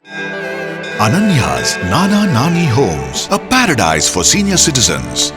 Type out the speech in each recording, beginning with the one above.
Ananya's Nana Nani Homes, a paradise for senior citizens.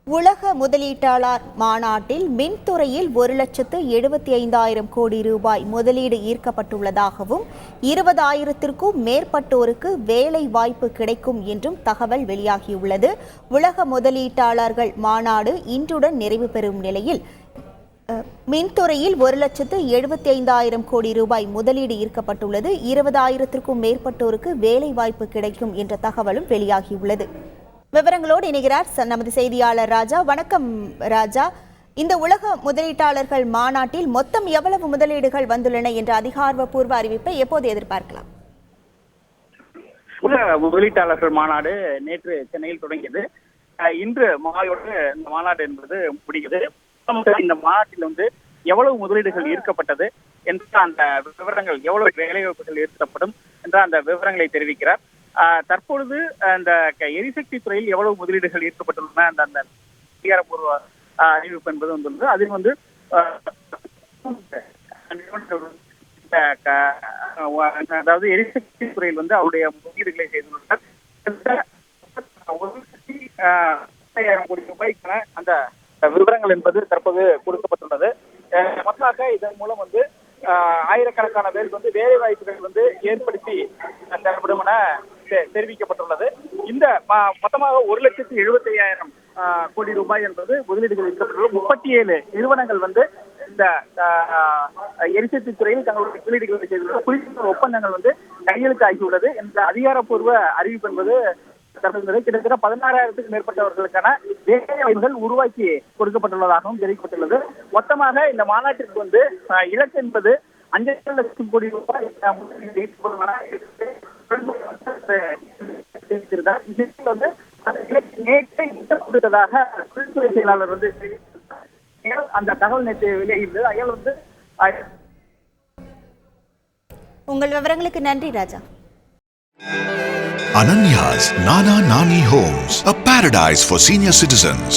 உலக முதலீட்டாளர் மாநாட்டில் மின்துறையில் 1,75,000 கோடி ரூபாய் முதலீடு ஈர்க்கப்பட்டுள்ளதாகவும் 20,000க்கும் மேற்பட்டோருக்கு வேலை வாய்ப்பு கிடைக்கும் என்றும் தகவல் வெளியாகியுள்ளது. உலக முதலீட்டாளர்கள் மாநாடு இன்றுடன் நிறைவு பெறும் நிலையில் மின்துறையில் 1,75,000 கோடி ரூபாய் முதலீடு ஈர்க்கப்பட்டுள்ளது. 20,000க்கும் மேற்பட்டோருக்கு வேலை வாய்ப்பு கிடைக்கும் என்ற தகவலும் வெளியாகியுள்ளது. விவரங்களோடு இணைகிறார் நமது செய்தியாளர் ராஜா. வணக்கம் ராஜா. இந்த உலக முதலீட்டாளர்கள் மாநாட்டில் மொத்தம் எவ்வளவு முதலீடுகள் வந்துள்ளன என்ற அதிகாரப்பூர்வ அறிவிப்பை எப்போது எதிர்பார்க்கலாம்? உலக முதலீட்டாளர்கள் மாநாடு நேற்று சென்னையில் தொடங்கியது. இன்று மாலையோடு இந்த மாநாடு என்பது முடிகிறது. இந்த மாநாட்டில் எவ்வளவு முதலீடுகள் ஈர்க்கப்பட்டது என்ற அந்த விவரங்கள், எவ்வளவு வேலைவாய்ப்புகள் ஈர்க்கப்படும் என்ற அந்த விவரங்களை தெரிவிக்கிறார். தற்பொழுது அந்த எரிசக்தி துறையில் எவ்வளவு முதலீடுகள் ஈர்க்கப்பட்டுள்ளன அந்த அதிகாரப்பூர்வ அறிவிப்பு என்பது வந்துள்ளது. அதில் அதாவது எரிசக்தி துறையில் அவருடைய முதலீடுகளை செய்துள்ளனர். 1,50,000 கோடி ரூபாய்க்கான அந்த விவரங்கள் என்பது தற்போது கொடுக்கப்பட்டுள்ளது. மொத்தமாக இதன் மூலம் ஆயிரக்கணக்கான பேருக்கு வேலை வாய்ப்புகள் ஏற்படுத்தி தரப்படும் என தெரிவிக்கப்பட்டுள்ளது. இந்த மொத்தமாக 1,75,000 கோடி ரூபாய் என்பது முதலீடுகள் ஈர்க்கப்பட்டுள்ளது. 37 நிறுவனங்கள் இந்த எரிசக்தி துறையில் தங்களுடைய முதலீடுகளை செய்துள்ள குறிப்பிட்ட ஒப்பந்தங்கள் கையெழுத்து ஆகியுள்ளது என்ற அதிகாரப்பூர்வ அறிவிப்பு என்பது கிட்டத்தட்ட 16,000க்கும் மேற்பட்டவர்களுக்கான வேலை வாய்ப்புகள் உருவாக்கி கொடுக்கப்பட்டுள்ளதாகவும் தெரிவிக்கப்பட்டுள்ளது. மொத்தமாக இந்த மாநாட்டிற்கு இலக்கு என்பது 5 லட்சம் கோடி ரூபாய் தொழில்துறை செயலாளர் அந்த தகவல் நேற்று வெளியிட்டது. அயல் உங்கள் விவரங்களுக்கு நன்றி ராஜா. Ananya's Nana Nani Homes, a paradise for senior citizens.